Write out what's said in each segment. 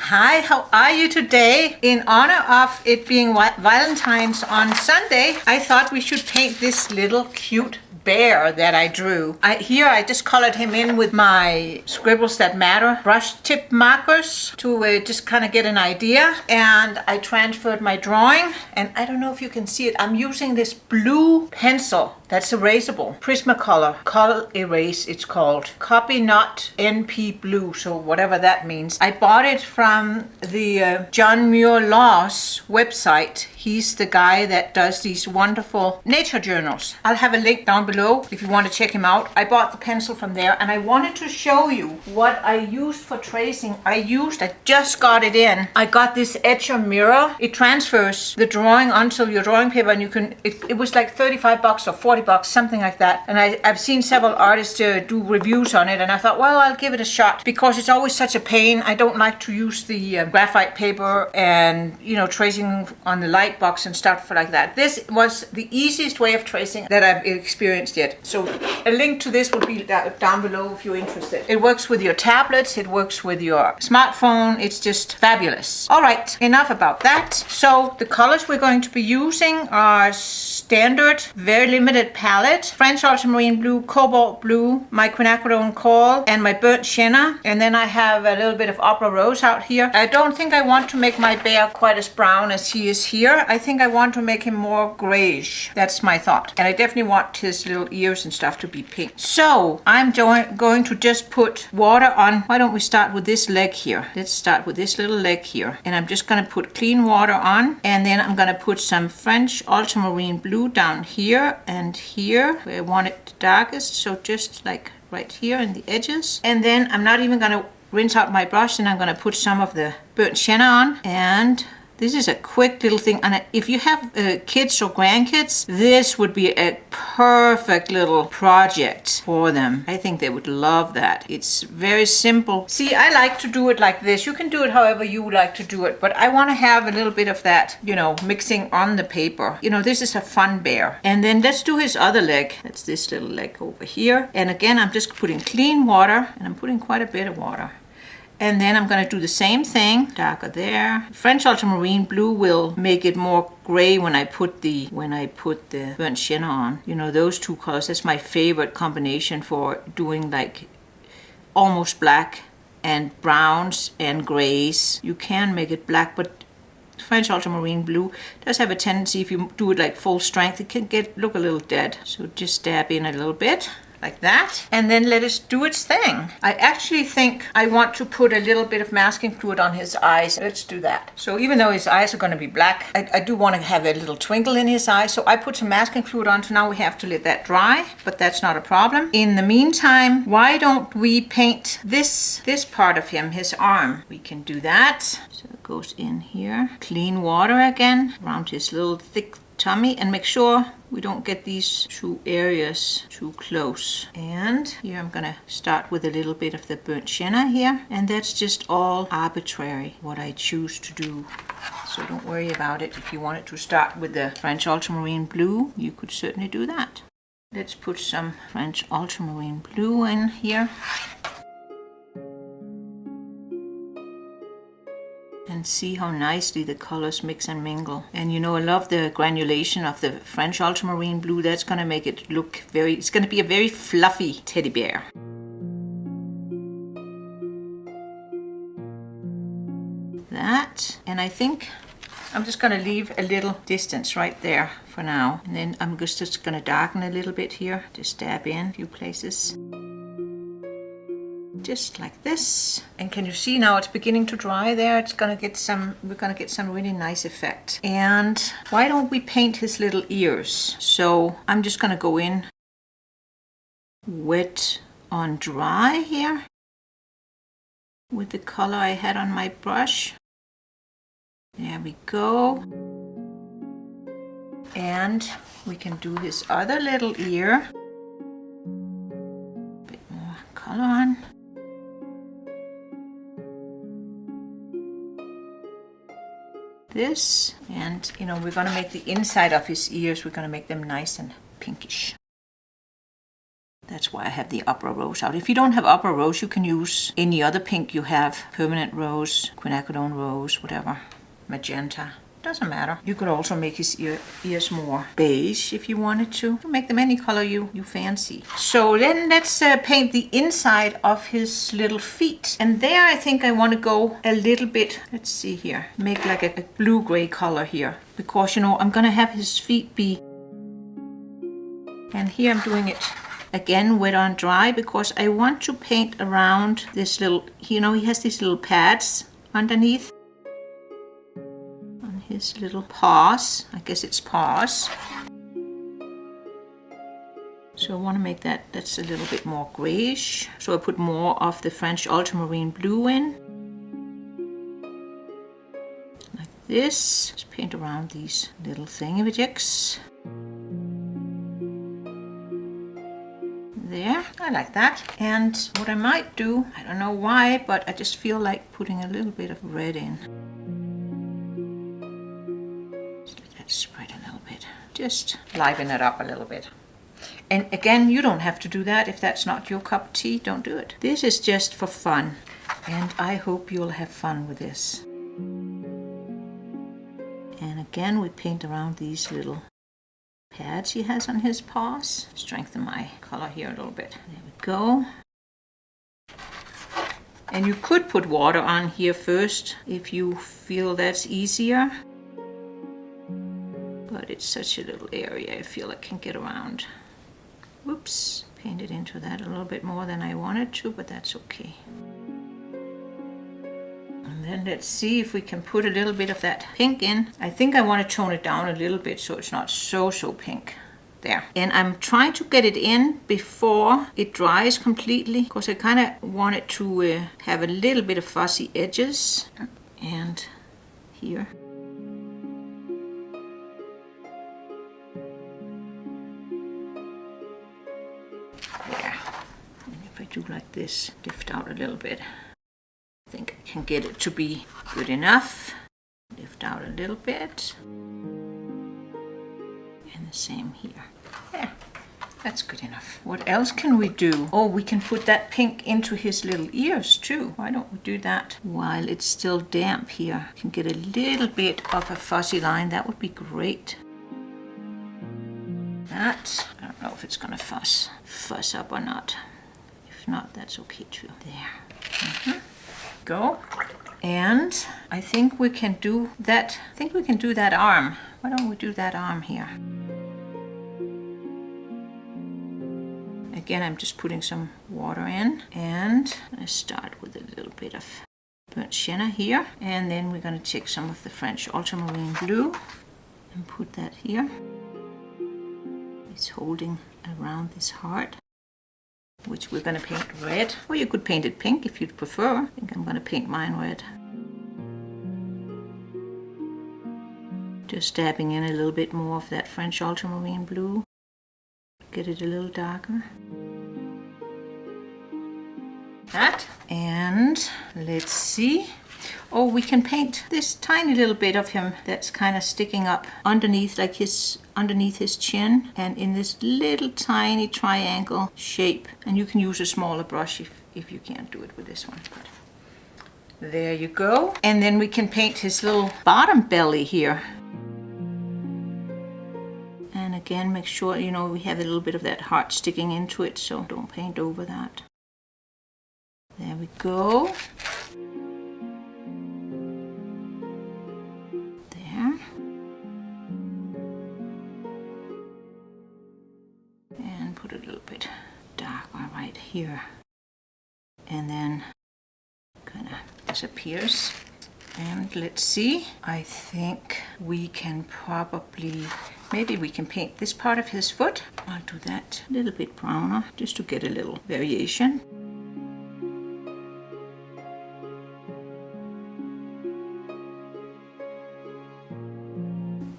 Hi, how are you today? In honor of it being Valentine's on Sunday, I thought we should paint this little cute bear that I drew. I just colored him in with my Scribbles That Matter brush tip markers to just kind of get an idea. And I transferred my drawing, and I don't know if you can see it. I'm using this blue pencil that's erasable. Prismacolor, color erase it's called. Copy not NP blue, so whatever that means. I bought it from the John Muir Law's website. He's the guy that does these wonderful nature journals. I'll have a link down below if you want to check him out. I bought the pencil from there, and I wanted to show you what I used for tracing. I just got it in. I got this Etcher mirror. It transfers the drawing onto your drawing paper, and you can, it was like $35 or $40, something like that. And I've seen several artists do reviews on it, and I thought, well, I'll give it a shot because it's always such a pain. I don't like to use the graphite paper and, tracing on the light box and stuff like that. This was the easiest way of tracing that I've experienced yet. So a link to this will be down below if you're interested. It works with your tablets, it works with your smartphone. It's just fabulous. All right, enough about that. So the colors we're going to be using are standard, very limited palette: French ultramarine blue, cobalt blue, my quinacridone coral, and my burnt sienna. And then I have a little bit of opera rose out here. I don't think I want to make my bear quite as brown as he is here. I think I want to make him more grayish. That's my thought. And I definitely want his little ears and stuff to be pink. So I'm going to just put water on. Why don't we start with this leg here? Let's start with this little leg here. And I'm just going to put clean water on. And then I'm going to put some French ultramarine blue down here and here where I want it darkest. So just like right here in the edges. And then I'm not even going to rinse out my brush, and I'm going to put some of the burnt sienna on. And this is a quick little thing, and if you have kids or grandkids, this would be a perfect little project for them. I think they would love that. It's very simple. See, I like to do it like this. You can do it however you like to do it, but I want to have a little bit of that, mixing on the paper. This is a fun bear. And then let's do his other leg. That's this little leg over here. And again, I'm just putting clean water, and I'm putting quite a bit of water. And then I'm going to do the same thing, darker there. French ultramarine blue will make it more gray when I put the burnt sienna on. Those two colors, that's my favorite combination for doing like almost black and browns and grays. You can make it black, but French ultramarine blue does have a tendency, if you do it like full strength, it can look a little dead. So just dab in a little bit. Like that, and then let it do its thing. I actually think I want to put a little bit of masking fluid on his eyes. Let's do that. So even though his eyes are going to be black, I do want to have a little twinkle in his eyes. So I put some masking fluid on, so now we have to let that dry, but that's not a problem. In the meantime, why don't we paint this part of him, his arm? We can do that. So it goes in here. Clean water again around his little thick tummy, and make sure we don't get these two areas too close. And here I'm gonna start with a little bit of the burnt sienna here, and that's just all arbitrary what I choose to do, so don't worry about it. If you wanted to start with the French ultramarine blue, you could certainly do that. Let's put some French ultramarine blue in here. And see how nicely the colors mix and mingle. And I love the granulation of the French ultramarine blue. That's going to make it look it's going to be a very fluffy teddy bear. That, and I think I'm just going to leave a little distance right there for now. And then I'm just going to darken a little bit here. Just dab in a few places. Just like this. And can you see now it's beginning to dry there? We're gonna get some really nice effect. And why don't we paint his little ears? So I'm just gonna go in wet on dry here with the color I had on my brush. There we go. And we can do his other little ear. A bit more color on. This, and we're going to make the inside of his ears, we're going to make them nice and pinkish. That's why I have the opera rose out. If you don't have opera rose, you can use any other pink you have. Permanent rose, quinacridone rose, whatever. Magenta. Doesn't matter. You could also make his ears more beige if you wanted to. You can make them any color you fancy. So then let's paint the inside of his little feet. And there I think I want to go a little bit, let's see here, make like a blue-gray color here. Because, you know, I'm going to have his feet be, and here I'm doing it again wet on dry because I want to paint around this little, you know, he has these little pads underneath. His little paws, I guess it's paws. So I want to make that's a little bit more grayish. So I put more of the French ultramarine blue in. Like this. Just paint around these little thingamajigs. There, I like that. And what I might do, I don't know why, but I just feel like putting a little bit of red in. Spread a little bit. Just liven it up a little bit. And again, you don't have to do that. If that's not your cup of tea, don't do it. This is just for fun. And I hope you'll have fun with this. And again, we paint around these little pads he has on his paws. Strengthen my color here a little bit. There we go. And you could put water on here first if you feel that's easier. But it's such a little area, I feel I can get around. Whoops, painted into that a little bit more than I wanted to, but that's okay. And then let's see if we can put a little bit of that pink in. I think I want to tone it down a little bit so it's not so pink. There. And I'm trying to get it in before it dries completely, because I kind of want it to have a little bit of fuzzy edges. And here. Do like this, lift out a little bit. I think I can get it to be good enough. Lift out a little bit. And the same here. Yeah, that's good enough. What else can we do? Oh, we can put that pink into his little ears too. Why don't we do that while it's still damp here? We can get a little bit of a fuzzy line. That would be great. That, I don't know if it's gonna fuzz up or not. If not, that's okay too. There. Go. And I think we can do that. I think we can do that arm. Why don't we do that arm here? Again, I'm just putting some water in, and I start with a little bit of burnt sienna here, and then we're going to take some of the French ultramarine blue and put that here. It's holding around this heart, which we're going to paint red, or you could paint it pink if you'd prefer. I think I'm going to paint mine red. Just dabbing in a little bit more of that French ultramarine blue. Get it a little darker. That. And let's see. Oh, we can paint this tiny little bit of him that's kind of sticking up underneath, like underneath his chin, and in this little tiny triangle shape. And you can use a smaller brush if you can't do it with this one. But there you go. And then we can paint his little bottom belly here. And again, make sure, you know, we have a little bit of that heart sticking into it, so don't paint over that. There we go. There. And put a little bit darker right here. And then kind of disappears. And let's see, I think we can probably, maybe we can paint this part of his foot. I'll do that a little bit browner just to get a little variation.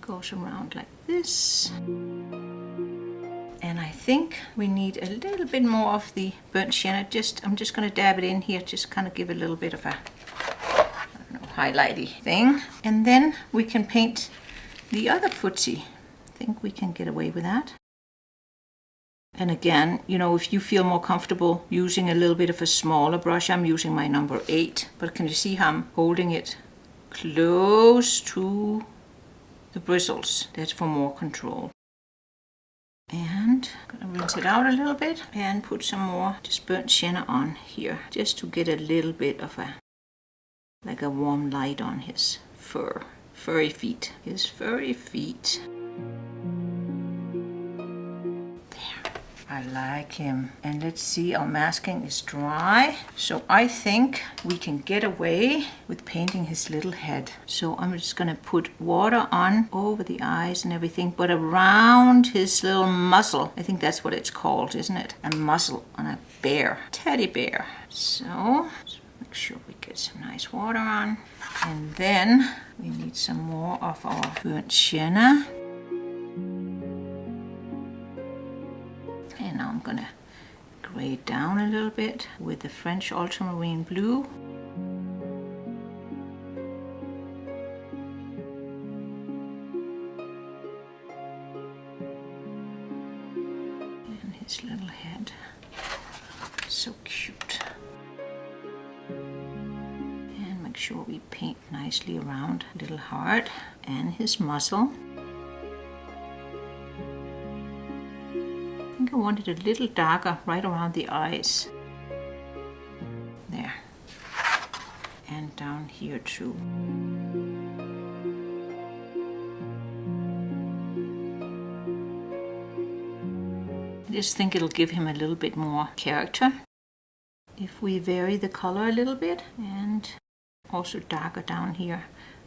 Goes around like this. And I think we need a little bit more of the burnt sienna. I'm just going to dab it in here, just kind of give a little bit of a highlighty thing. And then we can paint the other footsie. I think we can get away with that. And again, you know, if you feel more comfortable using a little bit of a smaller brush, I'm using my number 8. But can you see how I'm holding it close to the bristles? That's for more control. And I'm gonna rinse it out a little bit and put some more just burnt sienna on here, just to get a little bit of like a warm light on his furry feet. His furry feet. There. I like him. And let's see, our masking is dry. So I think we can get away with painting his little head. So I'm just gonna put water on over the eyes and everything, but around his little muzzle. I think that's what it's called, isn't it? A muzzle on a bear, teddy bear. So make sure we get some nice water on. And then we need some more of our burnt sienna. And now I'm gonna gray it down a little bit with the French ultramarine blue. And his little head, so cute. And make sure we paint nicely around little heart and his muzzle. I want it a little darker right around the eyes. There. And down here too. I just think it'll give him a little bit more character if we vary the color a little bit, and also darker down here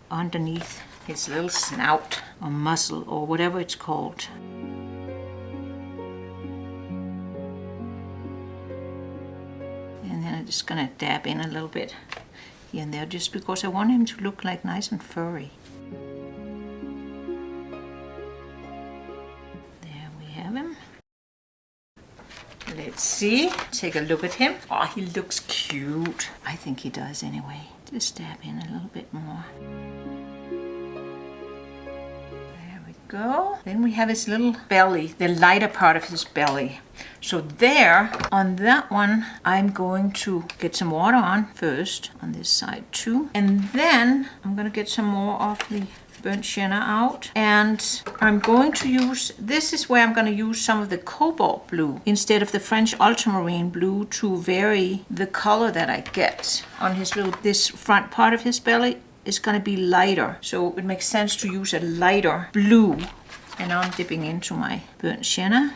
underneath his little snout or muzzle or whatever it's called. I'm just gonna dab in a little bit here and there, just because I want him to look like nice and furry. There we have him. Let's see, take a look at him. Oh, he looks cute. I think he does anyway. Just dab in a little bit more. There we go. Then we have his little belly, the lighter part of his belly. So there, on that one, I'm going to get some water on first, on this side too. And then I'm gonna get some more of the burnt sienna out. And I'm going to use, this is where I'm gonna use some of the cobalt blue instead of the French ultramarine blue to vary the color that I get on his little, this front part of his belly is gonna be lighter. So it makes sense to use a lighter blue. And now I'm dipping into my burnt sienna.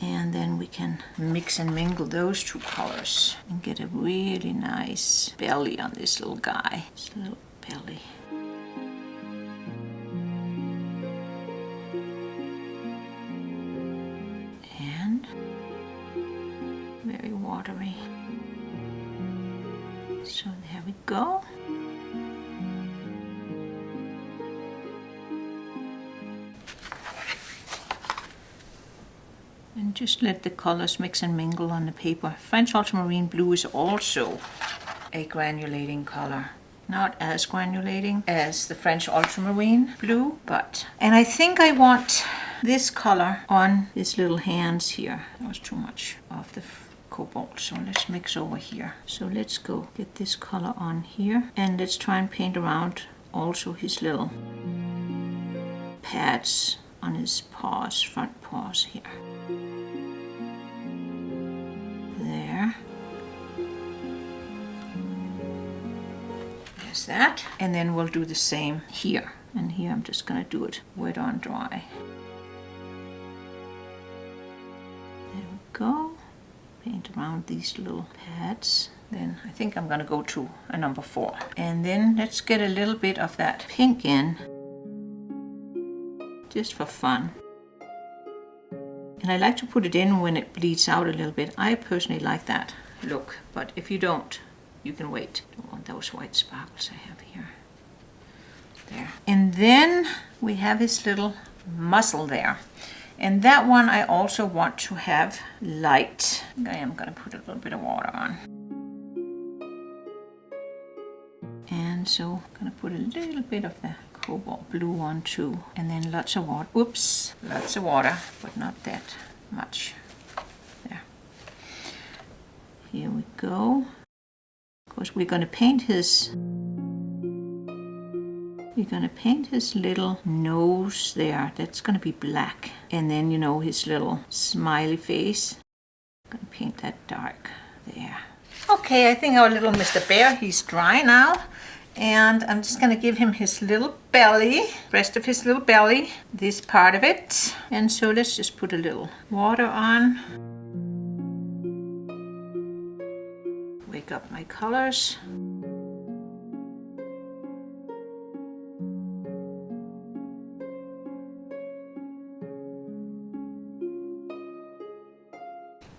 And then we can mix and mingle those two colors and get a really nice belly on this little guy. This little belly. And very watery. So there we go. And just let the colors mix and mingle on the paper. French ultramarine blue is also a granulating color. Not as granulating as the French ultramarine blue, but. And I think I want this color on his little hands here. That was too much of the cobalt, so let's mix over here. So let's go get this color on here, and let's try and paint around also his little pads on his paws, front paws here. There. There's that. And then we'll do the same here. And here I'm just going to do it wet on dry. There we go. Paint around these little pads. Then I think I'm going to go to a number 4. And then let's get a little bit of that pink in. Just for fun. And I like to put it in when it bleeds out a little bit. I personally like that look, but if you don't, you can wait. Don't want those white sparkles I have here. There. And then we have his little muzzle there. And that one I also want to have light. I am going to put a little bit of water on. And so I'm going to put a little bit of the cobalt blue one too. And then lots of water. Oops, lots of water, but not that much. There. Here we go. Of course, we're going to paint his little nose there. That's going to be black. And then, you know, his little smiley face. I'm going to paint that dark there. Okay, I think our little Mr. Bear, he's dry now. And I'm just going to give him his little belly, rest of his little belly, this part of it. And so let's just put a little water on. Wake up my colors.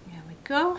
There we go.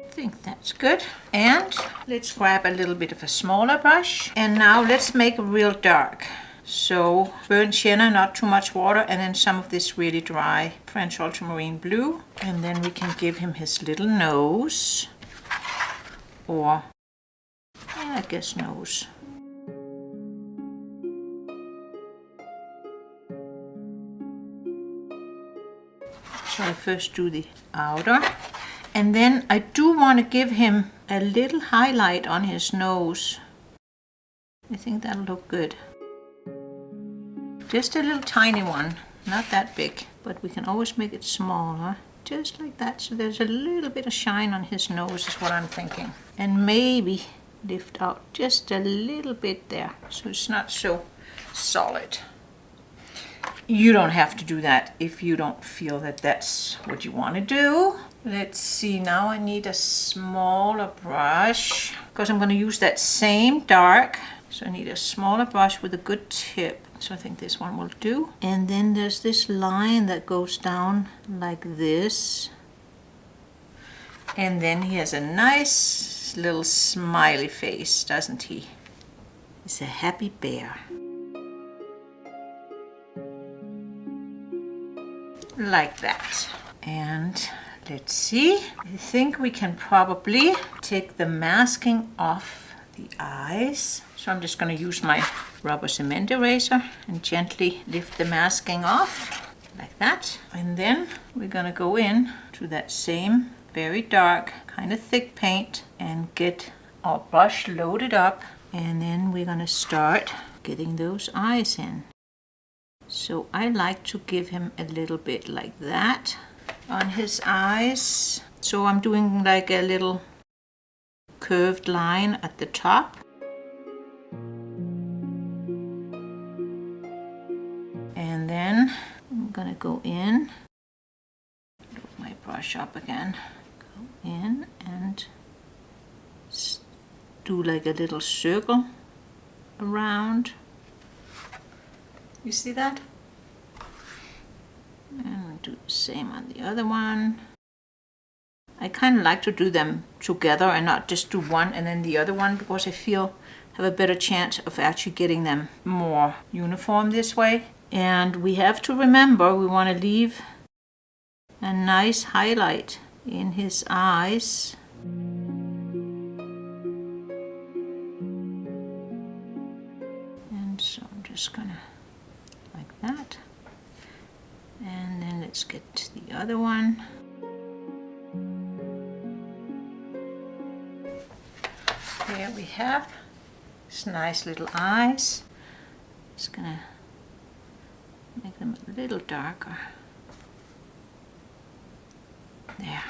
I think that's good. And let's grab a little bit of a smaller brush. And now let's make it real dark. So burnt sienna, not too much water, and then some of this really dry French ultramarine blue. And then we can give him his little nose. Or, yeah, I guess nose. So I first do the outer. And then I do want to give him a little highlight on his nose. I think that'll look good. Just a little tiny one, not that big, but we can always make it smaller. Just like that, so there's a little bit of shine on his nose is what I'm thinking. And maybe lift out just a little bit there, so it's not so solid. You don't have to do that if you don't feel that that's what you want to do. Let's see, now I need a smaller brush because I'm going to use that same dark. So I need a smaller brush with a good tip. So I think this one will do. And then there's this line that goes down like this. And then he has a nice little smiley face, doesn't he? He's a happy bear. Like that. And let's see. I think we can probably take the masking off the eyes. So I'm just going to use my rubber cement eraser and gently lift the masking off like that. And then we're going to go in to that same very dark, kind of thick paint and get our brush loaded up. And then we're going to start getting those eyes in. So I like to give him a little bit like that on his eyes. So I'm doing like a little curved line at the top. And then I'm gonna go in, load my brush up again, go in and do like a little circle around. You see that? And do the same on the other one. I kind of like to do them together and not just do one and then the other one because I feel have a better chance of actually getting them more uniform this way. And we have to remember we want to leave a nice highlight in his eyes. And so I'm just gonna like that. And then let's get to the other one. There we have his nice little eyes. Just gonna make them a little darker. There.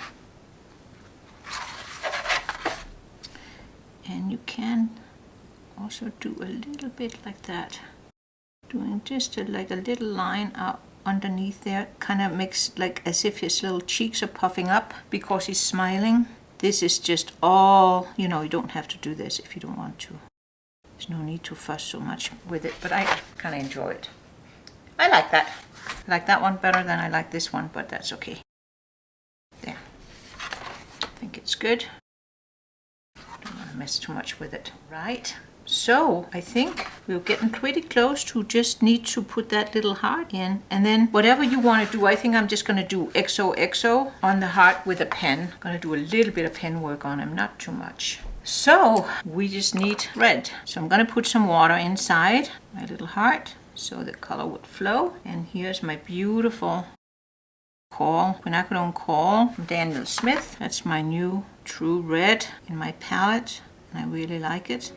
And you can also do a little bit like that. Doing just like a little line out underneath there. Kind of makes like as if his little cheeks are puffing up because he's smiling. This is just all, you know, you don't have to do this if you don't want to. There's no need to fuss so much with it, but I kind of enjoy it. I like that. I like that one better than I like this one, but that's okay. There. I think it's good. mess too much with it. Right. So I think we're getting pretty close to just need to put that little heart in, and then whatever you want to do. I think I'm just going to do XOXO on the heart with a pen. I'm going to do a little bit of pen work on him, not too much. So we just need red. So I'm going to put some water inside my little heart so the color would flow. And here's my beautiful quinacridone coral from Daniel Smith. That's my new true red in my palette, and I really like it.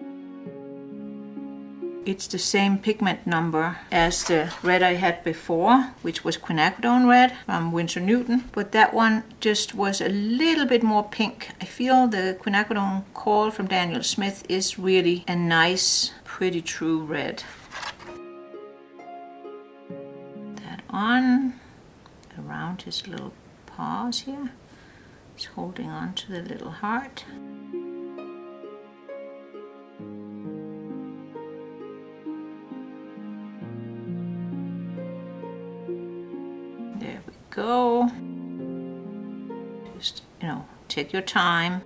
It's the same pigment number as the red I had before, which was quinacridone red from Winsor Newton, but that one just was a little bit more pink. I feel the quinacridone coral from Daniel Smith is really a nice, pretty true red. That on around his little paws here. He's holding on to the little heart. There we go. Just, take your time.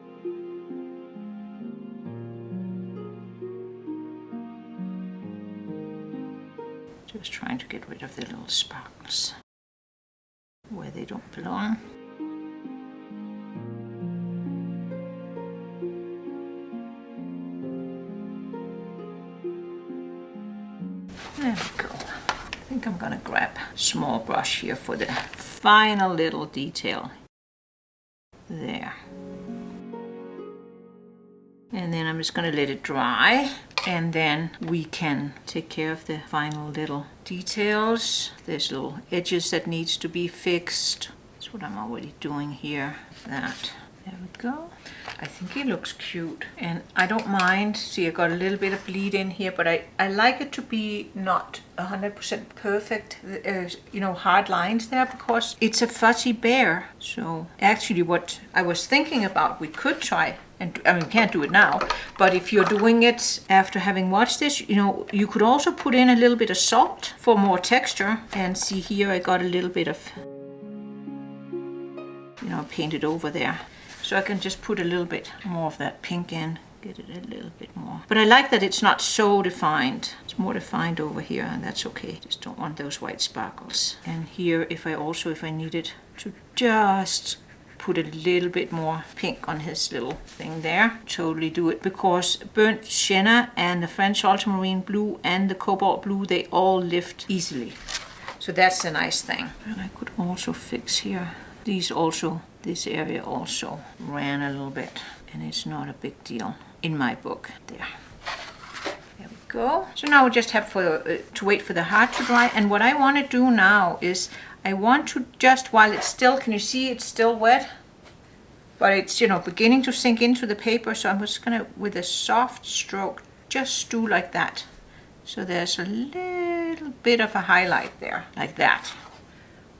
Just trying to get rid of the little sparkles where they don't belong. There we go. I think I'm gonna grab a small brush here for the final little detail. There. And then I'm just gonna let it dry, and then we can take care of the final little details. There's little edges that needs to be fixed. That's what I'm already doing here. That. There we go. I think it looks cute, and I don't mind. See, I got a little bit of bleed in here, but I like it to be not 100% perfect, hard lines there, because it's a fuzzy bear. So actually what I was thinking about, we could try, and I mean, can't do it now, but if you're doing it after having watched this, you could also put in a little bit of salt for more texture. And see here, I got a little bit of, painted over there. So I can just put a little bit more of that pink in, get it a little bit more. But I like that it's not so defined. It's more defined over here, and that's okay. Just don't want those white sparkles. And here, if I needed to just put a little bit more pink on his little thing there, totally do it, because burnt sienna and the French ultramarine blue and the cobalt blue, they all lift easily. So that's the nice thing. And I could also fix here. This area also ran a little bit, and it's not a big deal in my book. There we go. So now we just have to wait for the heart to dry. And what I want to do now is I want to just, while it's still, can you see it's still wet? But it's, beginning to sink into the paper. So I'm just going to, with a soft stroke, just do like that. So there's a little bit of a highlight there, like that.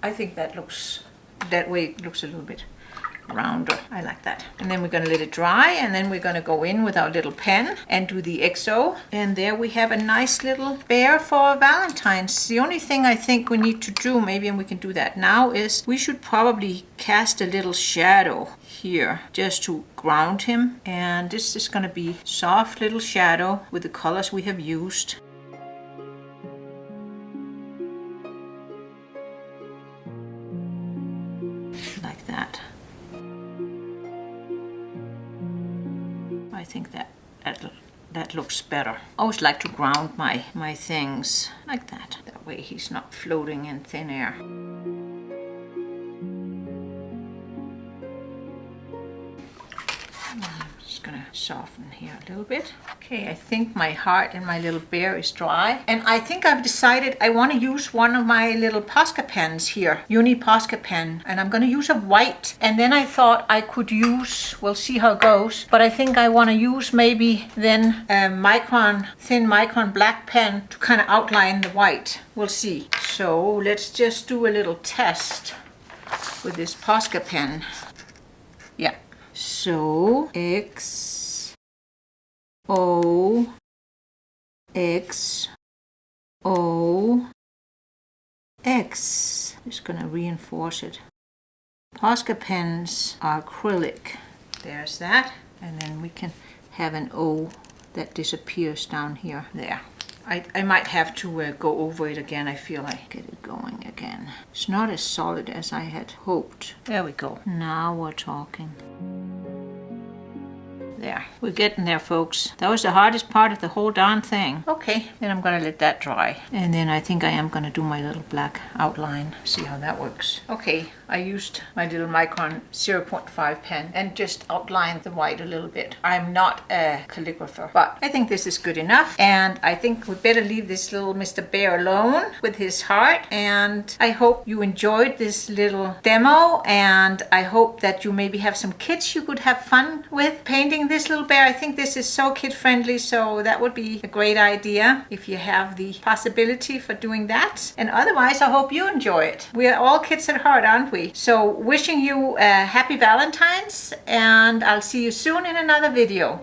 I think that way it looks a little bit rounder. I like that. And then we're going to let it dry, and then we're going to go in with our little pen and do the XO. And there we have a nice little bear for Valentine's. The only thing I think we need to do, maybe, and we can do that now, is we should probably cast a little shadow here just to ground him. And this is going to be soft little shadow with the colors we have used. Like that. I think that looks better. I always like to ground my things like that. That way he's not floating in thin air. I'm just gonna soften here a little bit. Okay, I think my heart and my little bear is dry. And I think I've decided I want to use one of my little Posca pens here, Uni Posca pen. And I'm going to use a white. And then I thought I could use, we'll see how it goes, but I think I want to use maybe then a thin micron black pen to kind of outline the white. We'll see. So let's just do a little test with this Posca pen. Yeah. So XO, X. Just gonna reinforce it. Posca pens are acrylic. There's that. And then we can have an O that disappears down here. There. I might have to go over it again. I feel like get it going again. It's not as solid as I had hoped. There we go. Now we're talking. There. We're getting there, folks. That was the hardest part of the whole darn thing. Okay, then I'm gonna let that dry. And then I think I am gonna do my little black outline. See how that works. Okay, I used my little Micron 0.5 pen and just outlined the white a little bit. I'm not a calligrapher, but I think this is good enough. And I think we better leave this little Mr. Bear alone with his heart. And I hope you enjoyed this little demo. And I hope that you maybe have some kids you could have fun with painting this little bear. I think this is so kid friendly, so that would be a great idea if you have the possibility for doing that. And otherwise, I hope you enjoy it. We are all kids at heart, aren't we? So wishing you a happy Valentine's, and I'll see you soon in another video.